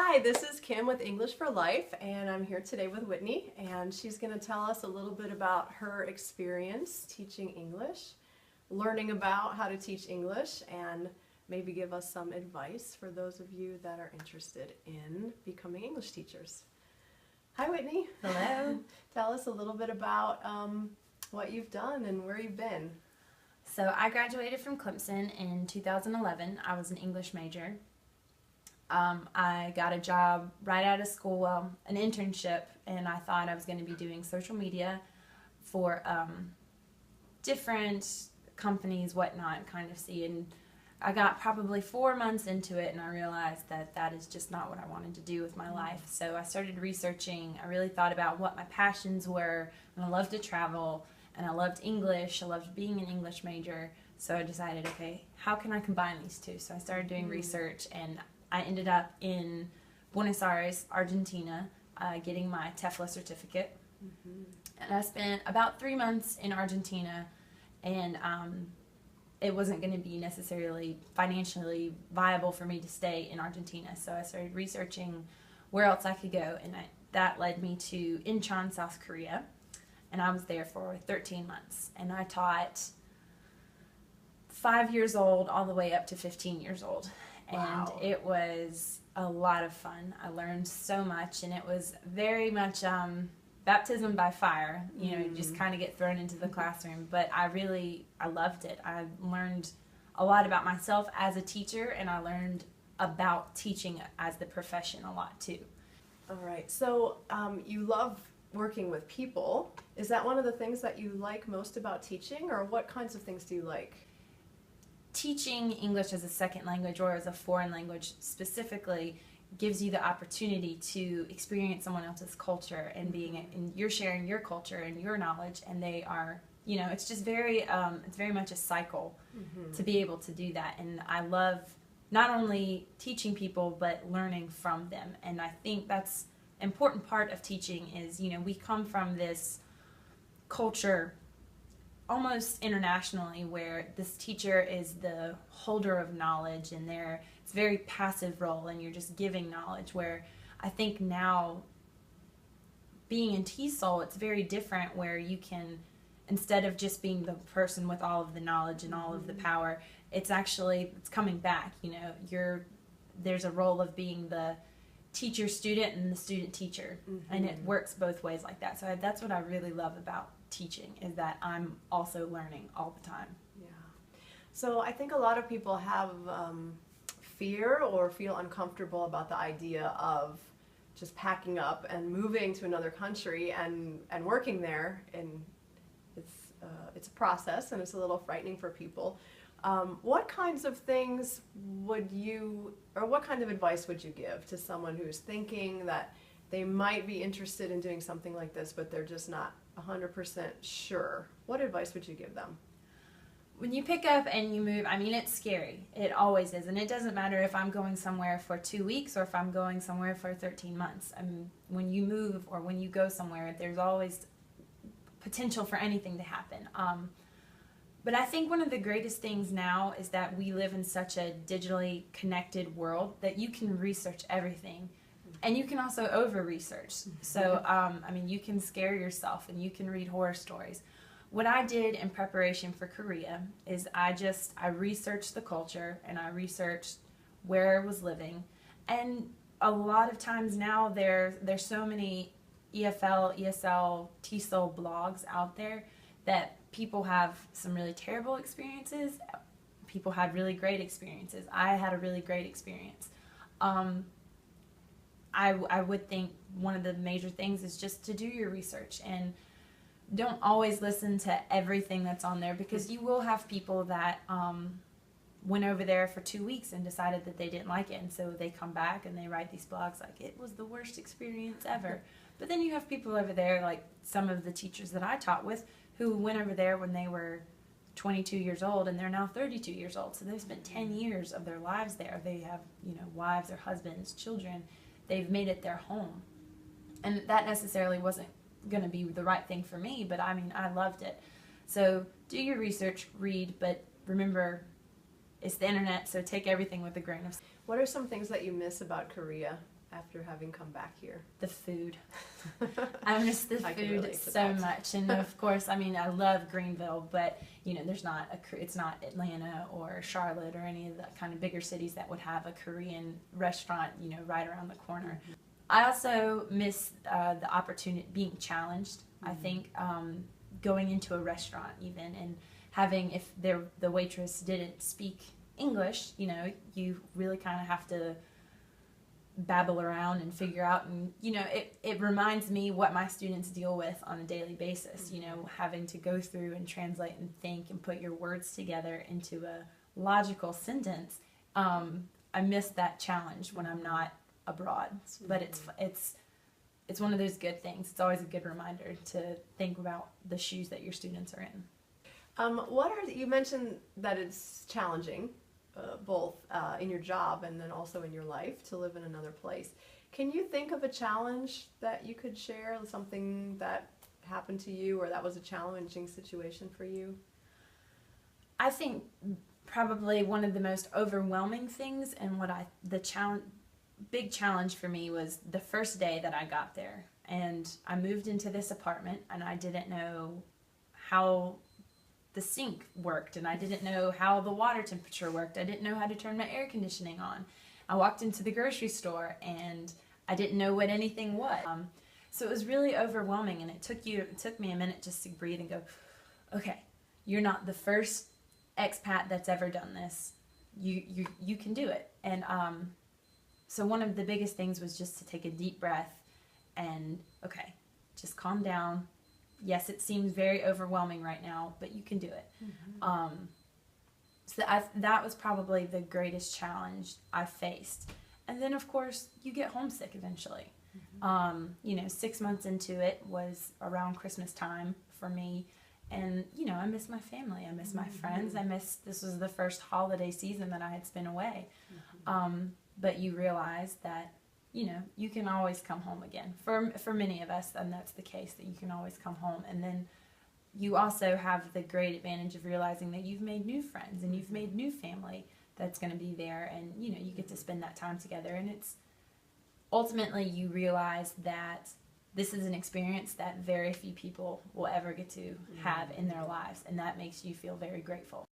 Hi, this is Kim with English for Life, and I'm here today with Whitney, and she's going to tell us a little bit about her experience teaching English, learning about how to teach English, and maybe give us some advice for those of you that are interested in becoming English teachers. Hi, Whitney. Hello. Tell us a little bit about what you've done and where you've been. So I graduated from Clemson in 2011. I was an English major. I got a job right out of school, well, an internship, and I thought I was going to be doing social media for different companies, whatnot, kind of see. And I got probably 4 months into it, and I realized that that is just not what I wanted to do with my life. So I started researching. I really thought about what my passions were, and I loved to travel, and I loved English. I loved being an English major. So I decided, okay, how can I combine these two? So I started doing research, and I ended up in Buenos Aires, Argentina, getting my TEFLA certificate. And I spent about 3 months in Argentina, and it wasn't going to be necessarily financially viable for me to stay in Argentina. So I started researching where else I could go, and that led me to Incheon, South Korea. And I was there for 13 months, and I taught 5 years old all the way up to 15 years old. Wow. And it was a lot of fun. I learned so much, and it was very much baptism by fire. You know, you just kind of get thrown into the classroom. But I loved it. I learned a lot about myself as a teacher, and I learned about teaching as the profession a lot too. All right, so you love working with people. Is that one of the things that you like most about teaching, or what kinds of things do you like? Teaching English as a second language or as a foreign language specifically gives you the opportunity to experience someone else's culture, and and you're sharing your culture and your knowledge, and they are, you know, it's just very it's very much a cycle to be able to do that. And I love not only teaching people but learning from them, and I think that's an important part of teaching is, you know, we come from this culture almost internationally where this teacher is the holder of knowledge, and it's a very passive role, and you're just giving knowledge, where I think now being in TESOL, it's very different, where you can, instead of just being the person with all of the knowledge and all of the power, it's coming back, you know, there's a role of being the teacher student and the student teacher, and it works both ways like that. So that's what I really love about teaching, is that I'm also learning all the time. Yeah. So I think a lot of people have fear or feel uncomfortable about the idea of just packing up and moving to another country and working there, and it's a process, and it's a little frightening for people. What kinds of things what kind of advice would you give to someone who's thinking that they might be interested in doing something like this, but they're just not 100% sure? What advice would you give them? When you pick up and you move, I mean, it's scary. It always is. And it doesn't matter if I'm going somewhere for 2 weeks or if I'm going somewhere for 13 months. I mean, when you move or when you go somewhere, there's always potential for anything to happen. But I think one of the greatest things now is that we live in such a digitally connected world that you can research everything. And you can also over-research. So, I mean, you can scare yourself, and you can read horror stories. What I did in preparation for Korea is I researched the culture, and I researched where I was living. And a lot of times now there's so many EFL, ESL, TESOL blogs out there that people have some really terrible experiences. People had really great experiences. I had a really great experience. I would think one of the major things is just to do your research, and don't always listen to everything that's on there, because you will have people that went over there for 2 weeks and decided that they didn't like it, and so they come back and they write these blogs like it was the worst experience ever. But then you have people over there, like some of the teachers that I taught with, who went over there when they were 22 years old, and they're now 32 years old, so they've spent 10 years of their lives there. They have, you know, wives or husbands, children. They've made it their home. And that necessarily wasn't going to be the right thing for me, but I mean, I loved it. So do your research, read, but remember, it's the internet, so take everything with a grain of salt. What are some things that you miss about Korea? after having come back here? The food. I miss the I can food relate to so that. much, and of course, I mean, I love Greenville, but you know, it's not Atlanta or Charlotte or any of the kind of bigger cities that would have a Korean restaurant, you know, right around the corner. I also miss the opportunity, being challenged. I think going into a restaurant even and having, if the waitress didn't speak English, you know, you really kind of have to babble around and figure out, and you know, it reminds me what my students deal with on a daily basis, you know, having to go through and translate and think and put your words together into a logical sentence. I miss that challenge when I'm not abroad, but it's one of those good things. It's always a good reminder to think about the shoes that your students are in. You mentioned that it's challenging, both in your job and then also in your life, to live in another place. Can you think of a challenge that you could share, something that happened to you or that was a challenging situation for you? I think probably one of the most overwhelming things, and big challenge for me, was the first day that I got there. And I moved into this apartment and I didn't know how the sink worked, and I didn't know how the water temperature worked. I didn't know how to turn my air conditioning on. I walked into the grocery store and I didn't know what anything was. So it was really overwhelming, and it took me a minute just to breathe and go, okay, you're not the first expat that's ever done this. You can do it. And so one of the biggest things was just to take a deep breath and, okay, just calm down. Yes, it seems very overwhelming right now, but you can do it. So that was probably the greatest challenge I faced. And then, of course, you get homesick eventually. You know, 6 months into it was around Christmas time for me. And, you know, I miss my family. I miss my friends. This was the first holiday season that I had spent away. But you realize that, you know, you can always come home again. For many of us, and that's the case, that you can always come home. And then you also have the great advantage of realizing that you've made new friends and you've made new family that's going to be there, and you know, you get to spend that time together. And it's ultimately, you realize that this is an experience that very few people will ever get to have in their lives, and that makes you feel very grateful.